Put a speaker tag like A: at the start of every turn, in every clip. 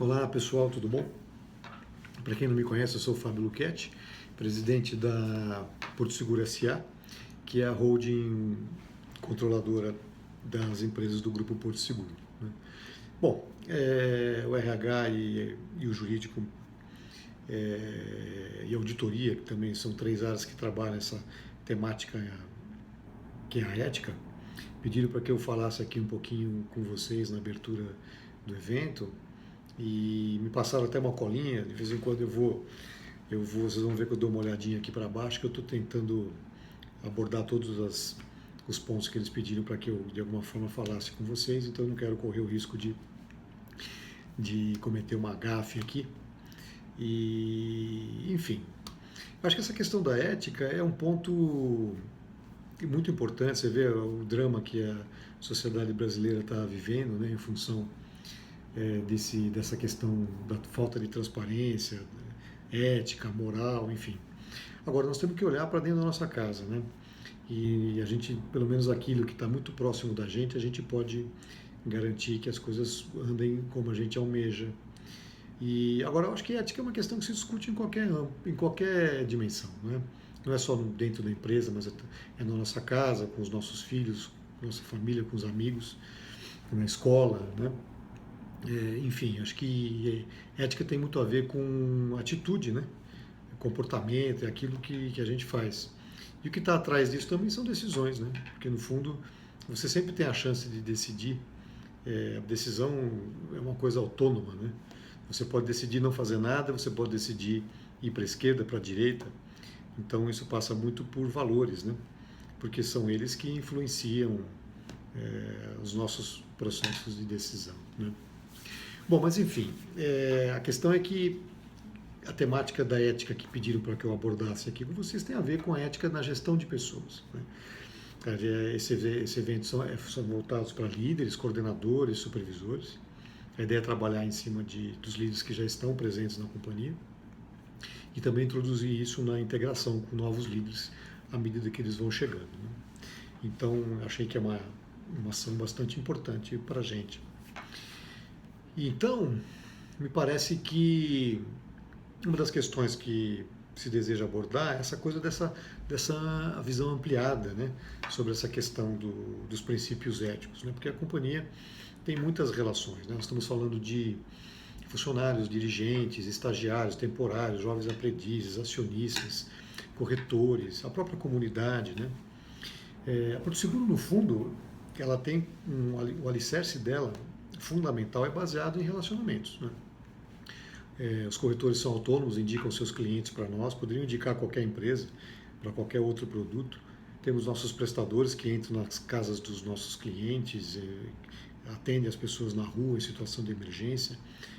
A: Olá pessoal, tudo bom? Para quem não me conhece, eu sou o Fábio Luchetti, presidente da Porto Seguro SA, que é a holding controladora das empresas do Grupo Porto Seguro, né? Bom, o RH e o jurídico e a auditoria, que também são três áreas que trabalham essa temática que é a ética, pediram para que eu falasse aqui um pouquinho com vocês na abertura do evento e me passaram até uma colinha. De vez em quando vocês vão ver que eu dou uma olhadinha aqui para baixo, que eu estou tentando abordar todos os pontos que eles pediram para que eu de alguma forma falasse com vocês, então eu não quero correr o risco de cometer uma gafe aqui. E, enfim, acho que essa questão da ética é um ponto muito importante. Você vê o drama que a sociedade brasileira está vivendo, né, em função dessa questão da falta de transparência, ética, moral, enfim. Agora, nós temos que olhar para dentro da nossa casa, né? E a gente, pelo menos aquilo que está muito próximo da gente, a gente pode garantir que as coisas andem como a gente almeja. E agora, eu acho que ética é uma questão que se discute em qualquer dimensão, né? Não é só dentro da empresa, mas é na nossa casa, com os nossos filhos, com nossa família, com os amigos, na escola, né? Enfim, acho que ética tem muito a ver com atitude, né? Comportamento, é aquilo que a gente faz. E o que está atrás disso também são decisões, né? Porque no fundo você sempre tem a chance de decidir. A decisão é uma coisa autônoma, né? Você pode decidir não fazer nada, você pode decidir ir para a esquerda, para a direita. Então isso passa muito por valores, né? Porque são eles que influenciam os nossos processos de decisão, né? Bom, mas enfim, a questão é que a temática da ética que pediram para que eu abordasse aqui com vocês tem a ver com a ética na gestão de pessoas, né? Esse evento são voltados para líderes, coordenadores, supervisores. A ideia é trabalhar em cima dos líderes que já estão presentes na companhia e também introduzir isso na integração com novos líderes à medida que eles vão chegando, né? Então, achei que é uma ação bastante importante para a gente. Então, me parece que uma das questões que se deseja abordar é essa coisa dessa visão ampliada, né, sobre essa questão dos princípios éticos, né, porque a companhia tem muitas relações, né? Nós estamos falando de funcionários, dirigentes, estagiários, temporários, jovens aprendizes, acionistas, corretores, a própria comunidade, né? A Porto Seguro, no fundo, ela tem o alicerce dela fundamental é baseado em relacionamentos, né? Os corretores são autônomos, indicam seus clientes para nós, poderiam indicar qualquer empresa para qualquer outro produto. Temos nossos prestadores que entram nas casas dos nossos clientes, atendem as pessoas na rua em situação de emergência.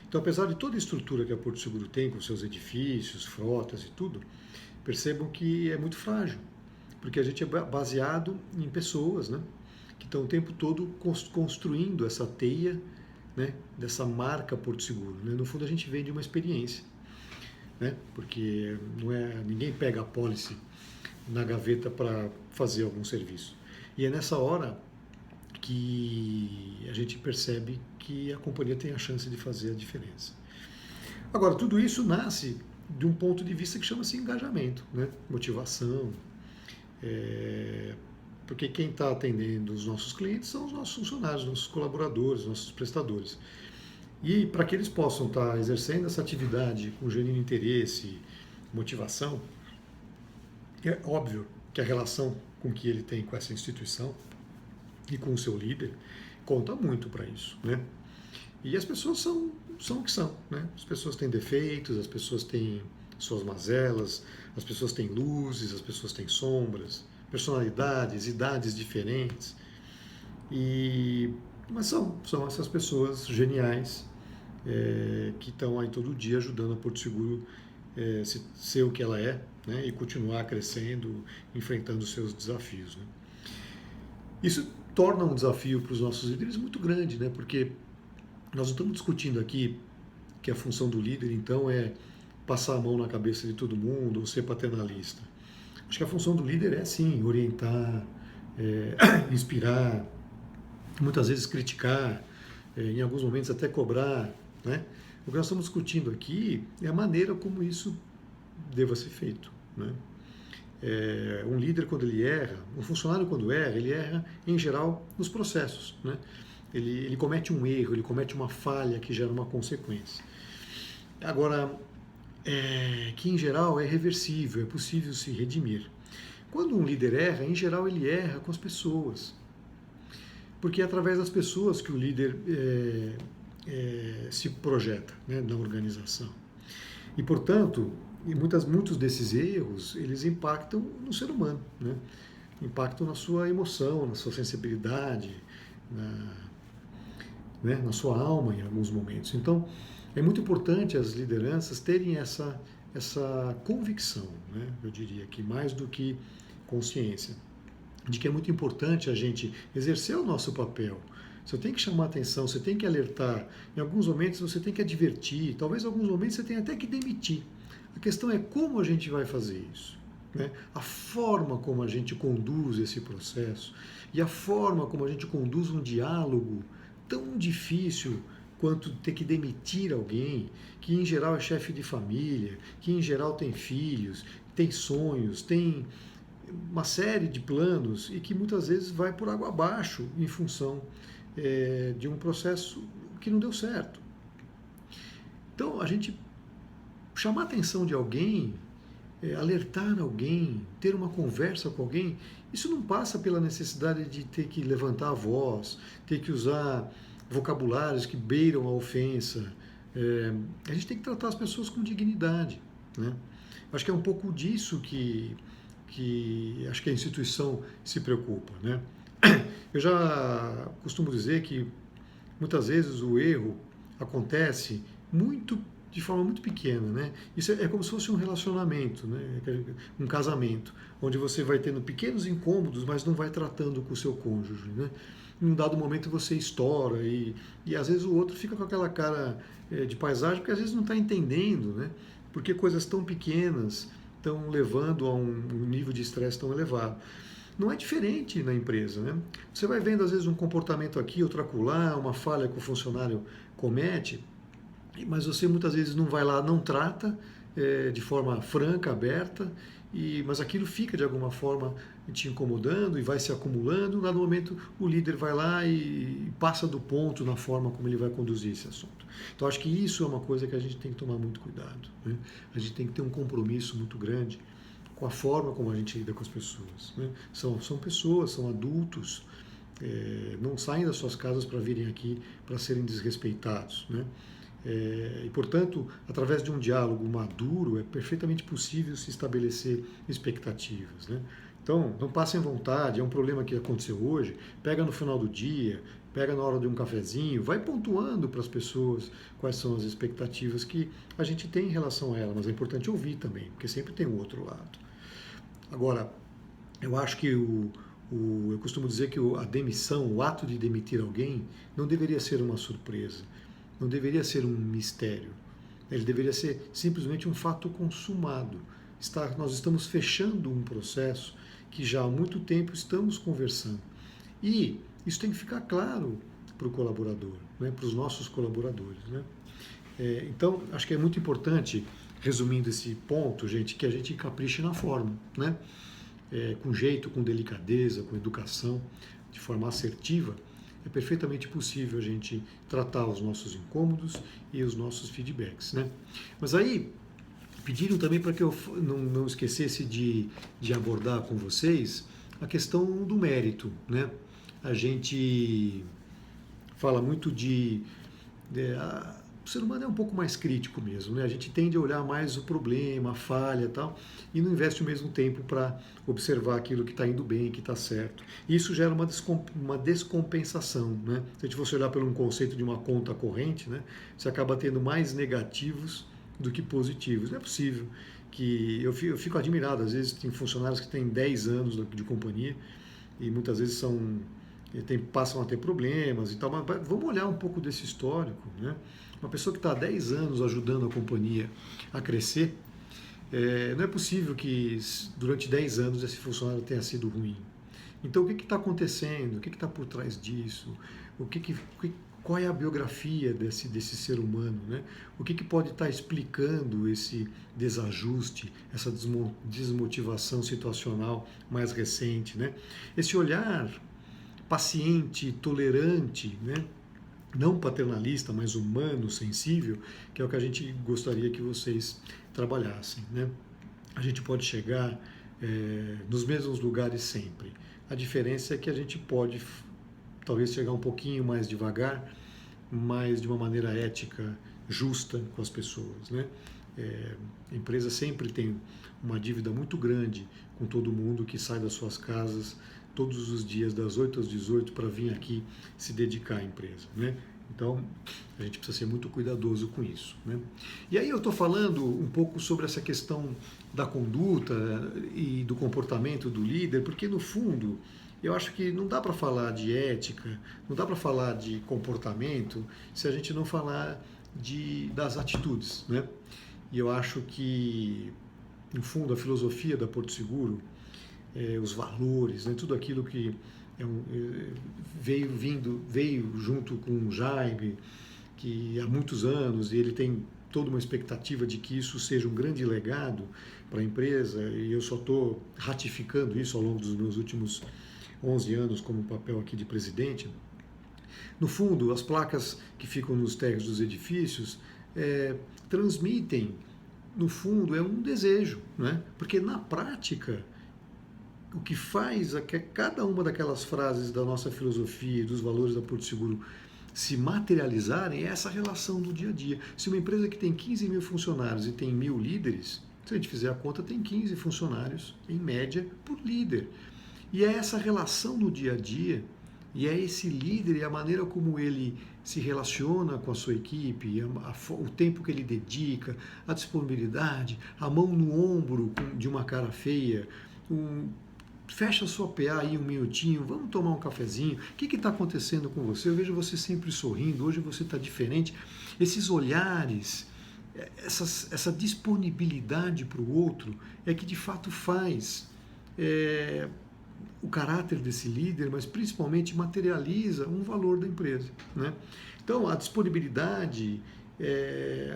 A: Então, apesar de toda a estrutura que a Porto Seguro tem, com seus edifícios, frotas e tudo, percebam que é muito frágil, porque a gente é baseado em pessoas, né, que estão o tempo todo construindo essa teia, né, dessa marca Porto Seguro, né? No fundo, a gente vende uma experiência, né, porque ninguém pega a pólice na gaveta para fazer algum serviço. E é nessa hora que a gente percebe que a companhia tem a chance de fazer a diferença. Agora, tudo isso nasce de um ponto de vista que chama-se engajamento, né? Motivação, porque quem está atendendo os nossos clientes são os nossos funcionários, nossos colaboradores, nossos prestadores. E para que eles possam estar exercendo essa atividade com genuíno interesse, motivação, é óbvio que a relação com que ele tem com essa instituição e com o seu líder conta muito para isso, né? E as pessoas são o que são, né? As pessoas têm defeitos, as pessoas têm suas mazelas, as pessoas têm luzes, as pessoas têm sombras, personalidades, idades diferentes. Mas são essas pessoas geniais que estão aí todo dia ajudando a Porto Seguro ser o que ela é, né, e continuar crescendo, enfrentando os seus desafios, né? Isso torna um desafio para os nossos líderes muito grande, né, porque nós não estamos discutindo aqui que a função do líder, então, é passar a mão na cabeça de todo mundo ou ser paternalista. Acho que a função do líder é, sim, orientar, inspirar, muitas vezes criticar, em alguns momentos até cobrar né? O que nós estamos discutindo aqui é a maneira como isso deva ser feito, né? Um líder, quando ele erra, um funcionário, quando erra, ele erra, em geral, nos processos, né? Ele comete um erro, ele comete uma falha que gera uma consequência. Agora, que em geral é reversível, é possível se redimir. Quando um líder erra, em geral ele erra com as pessoas, porque é através das pessoas que o líder se projeta, né, na organização. E, portanto, muitos desses erros, eles impactam no ser humano, né? Impactam na sua emoção, na sua sensibilidade, na sua alma em alguns momentos. Então, é muito importante as lideranças terem essa convicção, né? Eu diria que mais do que consciência, de que é muito importante a gente exercer o nosso papel. Você tem que chamar atenção, você tem que alertar. Em alguns momentos você tem que advertir, talvez em alguns momentos você tenha até que demitir. A questão é como a gente vai fazer isso, né? A forma como a gente conduz esse processo e a forma como a gente conduz um diálogo tão difícil quanto ter que demitir alguém, que em geral é chefe de família, que em geral tem filhos, tem sonhos, tem uma série de planos e que muitas vezes vai por água abaixo em função de um processo que não deu certo. Então, a gente chamar a atenção de alguém, alertar alguém, ter uma conversa com alguém, isso não passa pela necessidade de ter que levantar a voz, ter que usar vocabulários que beiram a ofensa. A gente tem que tratar as pessoas com dignidade, né? Acho que é um pouco disso que acho que a instituição se preocupa, né? Eu já costumo dizer que muitas vezes o erro acontece de forma muito pequena, né? Isso é como se fosse um relacionamento, né? Um casamento, onde você vai tendo pequenos incômodos, mas não vai tratando com o seu cônjuge, né? Em um dado momento você estoura e às vezes o outro fica com aquela cara de paisagem, porque às vezes não está entendendo, né? Porque coisas tão pequenas estão levando a um nível de estresse tão elevado. Não é diferente na empresa, né? Você vai vendo às vezes um comportamento aqui, outro acolá, uma falha que o funcionário comete, mas você muitas vezes não vai lá, não trata de forma franca, aberta, mas aquilo fica de alguma forma te incomodando e vai se acumulando. No dado momento, o líder vai lá e passa do ponto na forma como ele vai conduzir esse assunto. Então, acho que isso é uma coisa que a gente tem que tomar muito cuidado, né? A gente tem que ter um compromisso muito grande com a forma como a gente lida com as pessoas, né? São pessoas, são adultos, não saem das suas casas para virem aqui para serem desrespeitados, né? E, portanto, através de um diálogo maduro, é perfeitamente possível se estabelecer expectativas, né? Então, não passem vontade, é um problema que aconteceu hoje, pega no final do dia, pega na hora de um cafezinho, vai pontuando para as pessoas quais são as expectativas que a gente tem em relação a ela, mas é importante ouvir também, porque sempre tem o outro lado. Agora, eu acho que eu costumo dizer que a demissão, o ato de demitir alguém, não deveria ser uma surpresa, não deveria ser um mistério. Ele deveria ser simplesmente um fato consumado. Nós estamos fechando um processo que já há muito tempo estamos conversando. E isso tem que ficar claro para o colaborador, né, para os nossos colaboradores, né? Então, acho que é muito importante, resumindo esse ponto, gente, que a gente capriche na forma, né? Com jeito, com delicadeza, com educação, de forma assertiva, é perfeitamente possível a gente tratar os nossos incômodos e os nossos feedbacks, né? Mas aí, pediram também para que eu não esquecesse de abordar com vocês a questão do mérito, né? A gente fala muito o ser humano é um pouco mais crítico mesmo, né? A gente tende a olhar mais o problema, a falha e tal, e não investe o mesmo tempo para observar aquilo que está indo bem, que está certo. E isso gera uma descompensação, né? Se a gente fosse olhar pelo conceito de uma conta corrente, né? Você acaba tendo mais negativos do que positivos. Não é possível que... Eu fico admirado, às vezes tem funcionários que têm 10 anos de companhia e muitas vezes passam a ter problemas e tal, mas vamos olhar um pouco desse histórico, né? Uma pessoa que está há 10 anos ajudando a companhia a crescer, não é possível que durante 10 anos esse funcionário tenha sido ruim. Então, o que está acontecendo? O que está por trás disso? qual é a biografia desse ser humano, né? O que pode estar explicando esse desajuste, essa desmotivação situacional mais recente, né? Esse olhar paciente, tolerante, né? Não paternalista, mas humano, sensível, que é o que a gente gostaria que vocês trabalhassem, né? A gente pode chegar nos mesmos lugares sempre. A diferença é que a gente pode talvez chegar um pouquinho mais devagar, mas de uma maneira ética, justa com as pessoas, né? A empresa sempre tem uma dívida muito grande com todo mundo que sai das suas casas todos os dias, das 8 às 18, para vir aqui se dedicar à empresa, né? Então, a gente precisa ser muito cuidadoso com isso, né? E aí eu estou falando um pouco sobre essa questão da conduta e do comportamento do líder, porque no fundo eu acho que não dá para falar de ética, não dá para falar de comportamento se a gente não falar das atitudes, né? E eu acho que, no fundo, a filosofia da Porto Seguro, os valores, né, tudo aquilo que veio junto com o Jaime, que há muitos anos, e ele tem toda uma expectativa de que isso seja um grande legado para a empresa, e eu só estou ratificando isso ao longo dos meus últimos 11 anos como papel aqui de presidente. No fundo, as placas que ficam nos térreos dos edifícios transmitem, no fundo, é um desejo, né? Porque na prática, o que faz cada uma daquelas frases da nossa filosofia e dos valores da Porto Seguro se materializarem é essa relação do dia a dia. Se uma empresa que tem 15 mil funcionários e tem 1.000 líderes, se a gente fizer a conta, tem 15 funcionários, em média, por líder. E é essa relação no dia a dia, e é esse líder e a maneira como ele se relaciona com a sua equipe, o tempo que ele dedica, a disponibilidade, a mão no ombro de uma cara feia, fecha a sua PA aí um minutinho, vamos tomar um cafezinho, o que está acontecendo com você? Eu vejo você sempre sorrindo, hoje você está diferente. Esses olhares, essa disponibilidade para o outro é que de fato faz o caráter desse líder, mas principalmente materializa um valor da empresa, né? Então, a disponibilidade,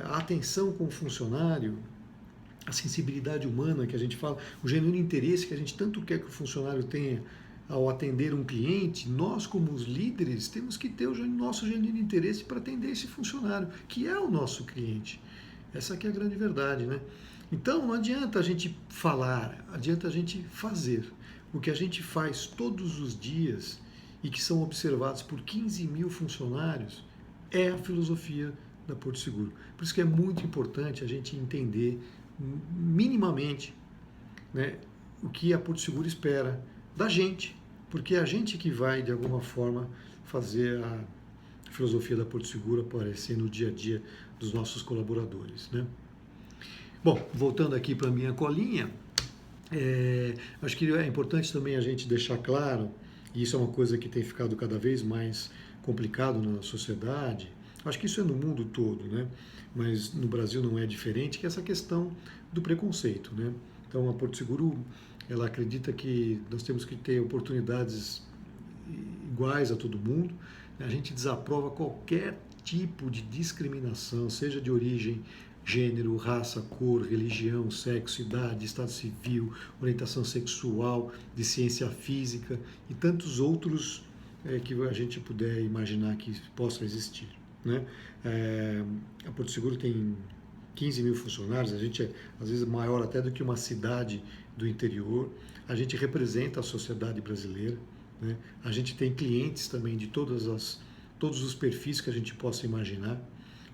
A: a atenção com o funcionário, a sensibilidade humana que a gente fala, o genuíno interesse que a gente tanto quer que o funcionário tenha ao atender um cliente, nós como os líderes temos que ter o nosso genuíno interesse para atender esse funcionário, que é o nosso cliente. Essa aqui é a grande verdade, né? Então não adianta a gente falar, adianta a gente fazer. O que a gente faz todos os dias e que são observados por 15 mil funcionários é a filosofia da Porto Seguro. Por isso que é muito importante a gente entender minimamente, né, o que a Porto Seguro espera da gente, porque é a gente que vai, de alguma forma, fazer a filosofia da Porto Seguro aparecer no dia a dia dos nossos colaboradores, né? Bom, voltando aqui para a minha colinha, acho que é importante também a gente deixar claro, e isso é uma coisa que tem ficado cada vez mais complicado na sociedade, acho que isso é no mundo todo, né? Mas no Brasil não é diferente, que é essa questão do preconceito, né? Então a Porto Seguro, ela acredita que nós temos que ter oportunidades iguais a todo mundo. A gente desaprova qualquer tipo de discriminação, seja de origem, gênero, raça, cor, religião, sexo, idade, estado civil, orientação sexual, de ciência física e tantos outros que a gente puder imaginar que possa existir, né? A Porto Seguro tem 15 mil funcionários, a gente é às vezes maior até do que uma cidade do interior, a gente representa a sociedade brasileira, né? A gente tem clientes também de todos os perfis que a gente possa imaginar,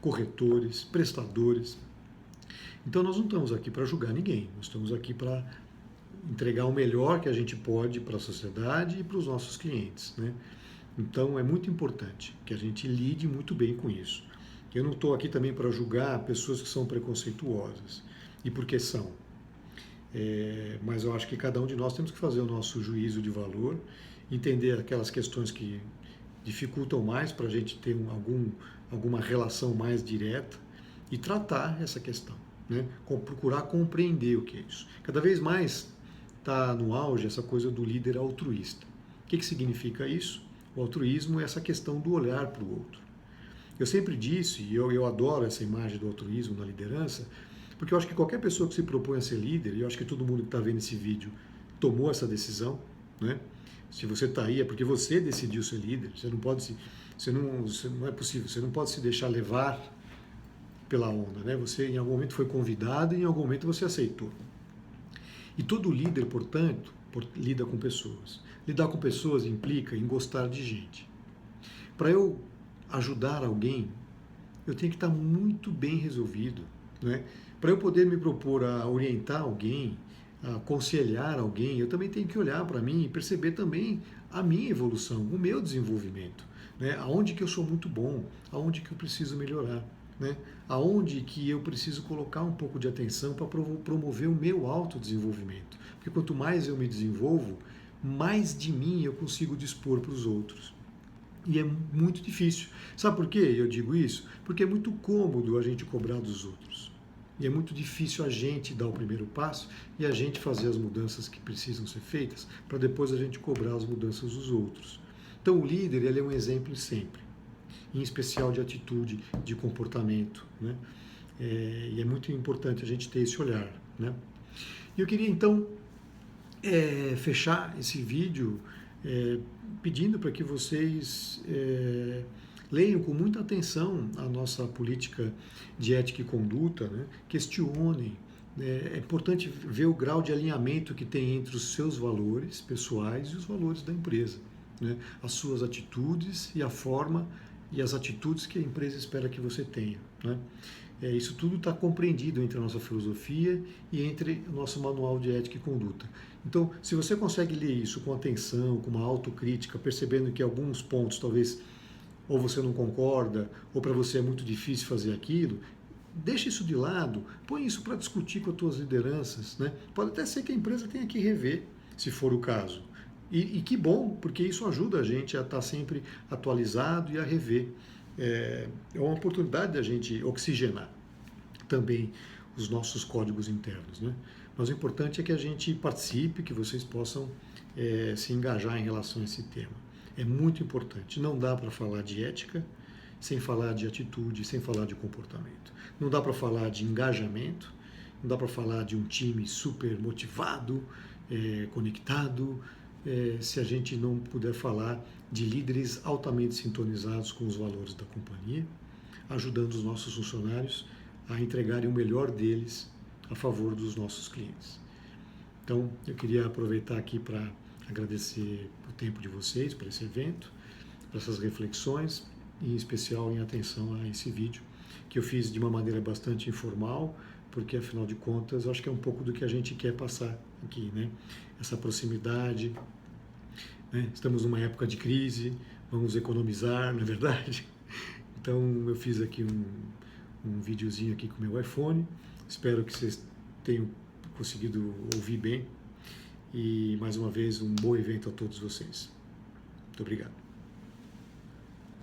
A: corretores, prestadores. Então nós não estamos aqui para julgar ninguém, nós estamos aqui para entregar o melhor que a gente pode para a sociedade e para os nossos clientes, né? Então é muito importante que a gente lide muito bem com isso. Eu não estou aqui também para julgar pessoas que são preconceituosas, e porque são. Mas eu acho que cada um de nós temos que fazer o nosso juízo de valor, entender aquelas questões que dificultam mais para a gente ter alguma relação mais direta e tratar essa questão, né? Procurar compreender o que é isso. Cada vez mais está no auge essa coisa do líder altruísta. O que significa isso? O altruísmo é essa questão do olhar para o outro. Eu sempre disse, e eu adoro essa imagem do altruísmo na liderança, porque eu acho que qualquer pessoa que se propõe a ser líder, e eu acho que todo mundo que está vendo esse vídeo tomou essa decisão, né? Se você está aí é porque você decidiu ser líder. Você não pode você não é possível. Você não pode se deixar levar pela onda, né? Você em algum momento foi convidado e em algum momento você aceitou. E todo líder, portanto, lida com pessoas. Lidar com pessoas implica em gostar de gente. Para eu ajudar alguém, eu tenho que estar muito bem resolvido, né? Para eu poder me propor a orientar alguém, a aconselhar alguém, eu também tenho que olhar para mim e perceber também a minha evolução, o meu desenvolvimento, né? Aonde que eu sou muito bom, aonde que eu preciso melhorar, né? Aonde que eu preciso colocar um pouco de atenção para promover o meu autodesenvolvimento. Porque quanto mais eu me desenvolvo, mais de mim eu consigo dispor para os outros. E é muito difícil. Sabe por quê eu digo isso? Porque é muito cômodo a gente cobrar dos outros. E é muito difícil a gente dar o primeiro passo e a gente fazer as mudanças que precisam ser feitas para depois a gente cobrar as mudanças dos outros. Então o líder ele é um exemplo sempre, em especial de atitude, de comportamento, né? E é muito importante a gente ter esse olhar, né? E eu queria então fechar esse vídeo pedindo para que vocês leiam com muita atenção a nossa política de ética e conduta, né? Questionem. É importante ver o grau de alinhamento que tem entre os seus valores pessoais e os valores da empresa, né? As suas atitudes e a forma e as atitudes que a empresa espera que você tenha, né? Isso tudo está compreendido entre a nossa filosofia e entre o nosso manual de ética e conduta. Então, se você consegue ler isso com atenção, com uma autocrítica, percebendo que alguns pontos talvez ou você não concorda, ou para você é muito difícil fazer aquilo, deixa isso de lado, põe isso para discutir com as tuas lideranças, né? Pode até ser que a empresa tenha que rever, se for o caso. E que bom, porque isso ajuda a gente a estar sempre atualizado e a rever. É uma oportunidade da gente oxigenar também os nossos códigos internos, né? Mas o importante é que a gente participe, que vocês possam se engajar em relação a esse tema. É muito importante. Não dá para falar de ética sem falar de atitude, sem falar de comportamento. Não dá para falar de engajamento, não dá para falar de um time super motivado, conectado, se a gente não puder falar de líderes altamente sintonizados com os valores da companhia, ajudando os nossos funcionários a entregarem o melhor deles a favor dos nossos clientes. Então, eu queria aproveitar aqui para agradecer o tempo de vocês para esse evento, para essas reflexões, e em especial em atenção a esse vídeo, que eu fiz de uma maneira bastante informal, porque afinal de contas, eu acho que é um pouco do que a gente quer passar aqui, né? Essa proximidade, né? Estamos numa época de crise, vamos economizar, não é verdade? Então eu fiz aqui um videozinho aqui com o meu iPhone, espero que vocês tenham conseguido ouvir bem, e mais uma vez um bom evento a todos vocês. Muito obrigado.